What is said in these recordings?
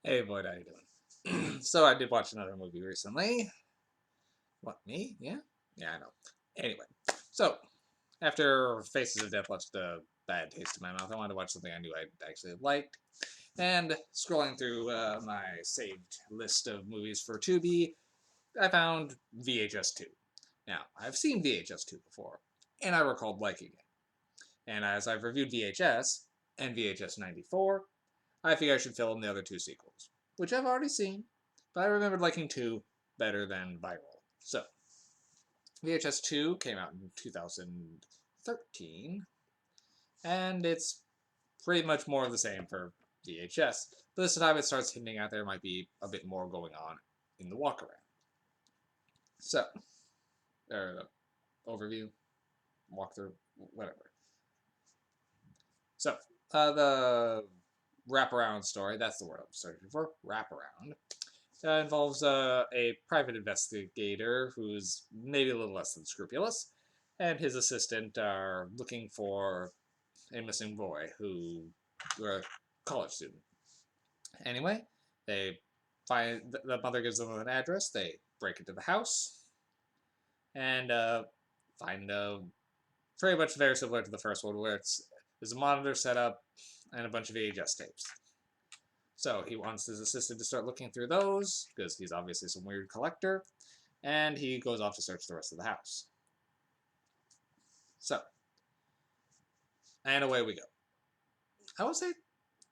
Hey, Boyd, how you doing? So I did watch another movie recently. What, me? Yeah? Yeah, I know. Anyway, so after Faces of Death left a bad taste in my mouth, I wanted to watch something I knew I actually liked. And scrolling through my saved list of movies for Tubi, I found VHS 2. Now, I've seen VHS 2 before, and I recalled liking it. And as I've reviewed VHS and VHS 94, I figure I should fill in the other two sequels, which I've already seen, but I remembered liking 2 better than Viral. So, VHS 2 came out in 2013, and it's pretty much more of the same for VHS, but this time it starts hinting at there might be a bit more going on in the walk around. So, there, overview, walkthrough, whatever. So, the wraparound story, that's the word I'm searching for, wraparound, involves a private investigator who's maybe a little less than scrupulous, and his assistant are looking for a missing boy who, or a college student. Anyway, they find the mother gives them an address. They break into the house and find pretty much very similar to the first one, where there's a monitor set up and a bunch of VHS tapes. So he wants his assistant to start looking through those because he's obviously some weird collector, and he goes off to search the rest of the house. So, and away we go. I would say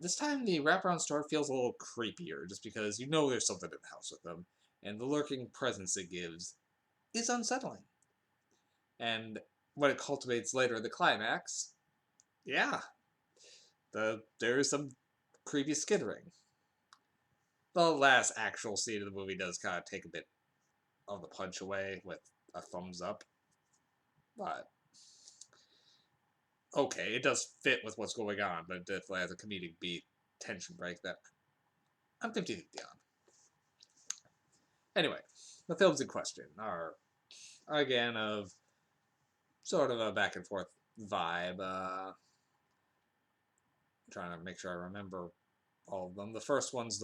this time the wraparound story feels a little creepier, just because you know there's something in the house with them, and the lurking presence it gives is unsettling. And when it cultivates later in the climax, yeah, there is some creepy skittering. The last actual scene of the movie does kind of take a bit of the punch away with a thumbs up, but okay, it does fit with what's going on, but it definitely has a comedic beat, tension break that I'm 50-50 on. Anyway, the films in question are, again, of sort of a back and forth vibe. I'm trying to make sure I remember all of them. The first one's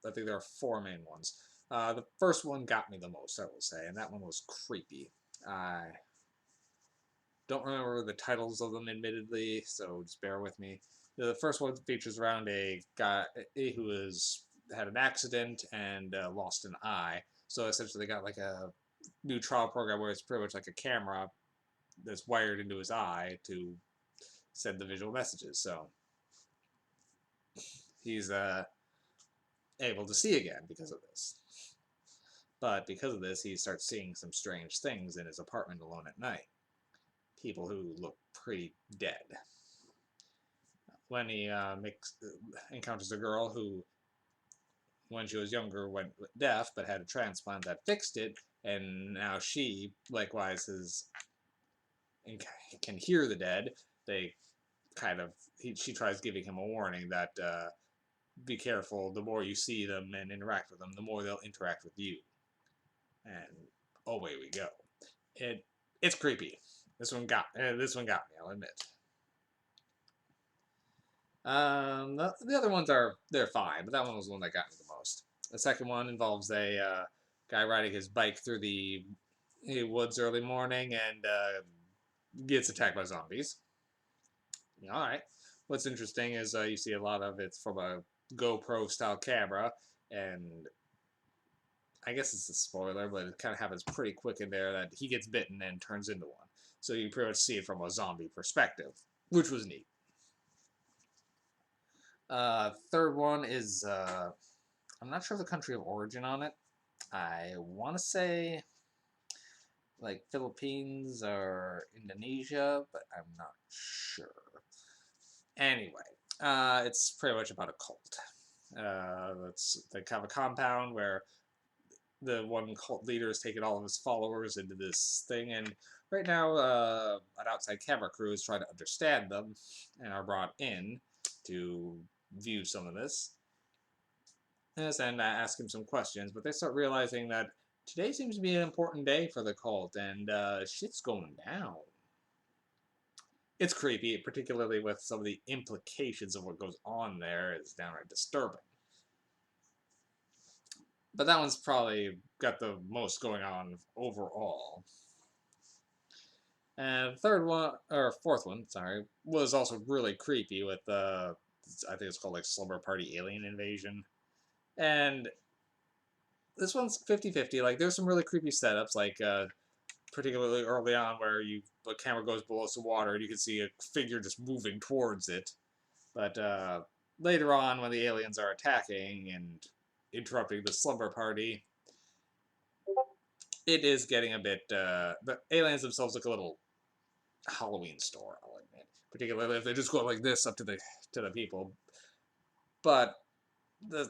I think there are four main ones. The first one got me the most, I will say, and that one was creepy. I don't remember the titles of them, admittedly, so just bear with me. The first one features around a guy who had an accident and lost an eye. So essentially, they got like a new trial program where it's pretty much like a camera that's wired into his eye to send the visual messages. So he's able to see again because of this. But because of this, he starts seeing some strange things in his apartment alone at night. People who look pretty dead. When he encounters a girl who, when she was younger, went deaf but had a transplant that fixed it, and now she likewise can hear the dead. They she tries giving him a warning that be careful. The more you see them and interact with them, the more they'll interact with you. And away we go. It's creepy. This one got me. I'll admit. The other ones they're fine, but that one was the one that got me the most. The second one involves a guy riding his bike through the woods early morning and gets attacked by zombies. All right. What's interesting is you see a lot of it from a GoPro style camera, and I guess it's a spoiler, but it kind of happens pretty quick in there that he gets bitten and turns into one. So you pretty much see it from a zombie perspective, which was neat. Third one is I'm not sure the country of origin on it. I want to say like Philippines or Indonesia, but I'm not sure. Anyway, it's pretty much about a cult. It's like kind of a compound where the one cult leader has taken all of his followers into this thing, and right now an outside camera crew is trying to understand them and are brought in to view some of this. And I ask him some questions, but they start realizing that today seems to be an important day for the cult, and shit's going down. It's creepy, particularly with some of the implications of what goes on there is downright disturbing. But that one's probably got the most going on overall. And the third one, or fourth one, sorry, was also really creepy with I think it's called like Slumber Party Alien Invasion. And this one's 50-50. Like, there's some really creepy setups, like, particularly early on where the camera goes below some water and you can see a figure just moving towards it. But later on, when the aliens are attacking and interrupting the slumber party, it is getting a bit. The aliens themselves look a little Halloween store, I'll admit. Particularly if they just go like this up to the people. But the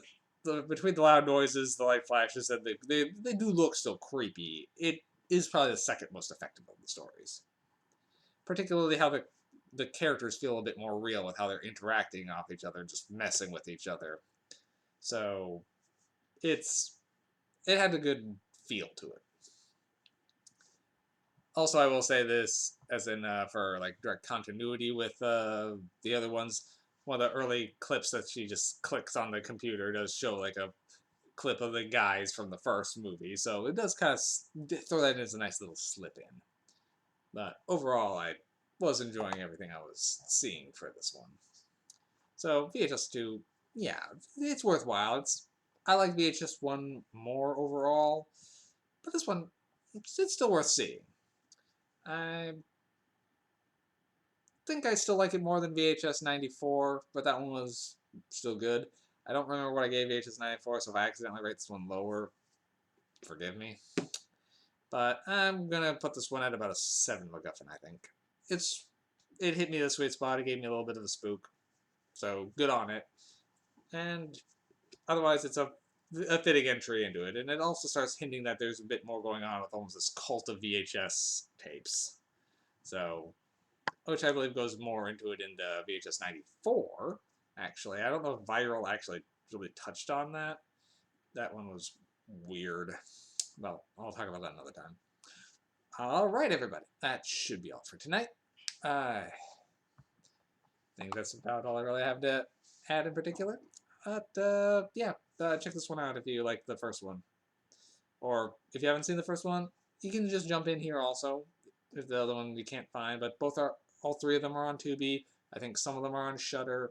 between the loud noises, the light flashes, and they do look still creepy. It is probably the second most effective of the stories. Particularly how the characters feel a bit more real with how they're interacting off each other, just messing with each other. So it had a good feel to it. Also, I will say this as in for like direct continuity with the other ones. One of the early clips that she just clicks on the computer does show like a clip of the guys from the first movie, so it does kind of throw that in as a nice little slip in. But overall, I was enjoying everything I was seeing for this one. So VHS 2, yeah, it's worthwhile. I like VHS 1 more overall, but this one, it's still worth seeing. I think I still like it more than VHS 94, but that one was still good. I don't remember what I gave VHS 94, so if I accidentally rate this one lower, forgive me. But I'm gonna put this one at about a 7 MacGuffin, I think. It hit me the sweet spot, it gave me a little bit of a spook. So good on it. And otherwise it's a fitting entry into it. And it also starts hinting that there's a bit more going on with almost this cult of VHS tapes. So which I believe goes more into it in the VHS 94, actually. I don't know if Viral actually really touched on that. That one was weird. Well, I'll talk about that another time. All right, everybody. That should be all for tonight. I think that's about all I really have to add in particular. But, yeah, check this one out if you like the first one. Or if you haven't seen the first one, you can just jump in here also. If the other one you can't find, but all three of them are on Tubi. I think some of them are on Shudder.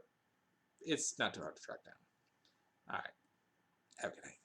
It's not too hard to track down. All right. Have a good night.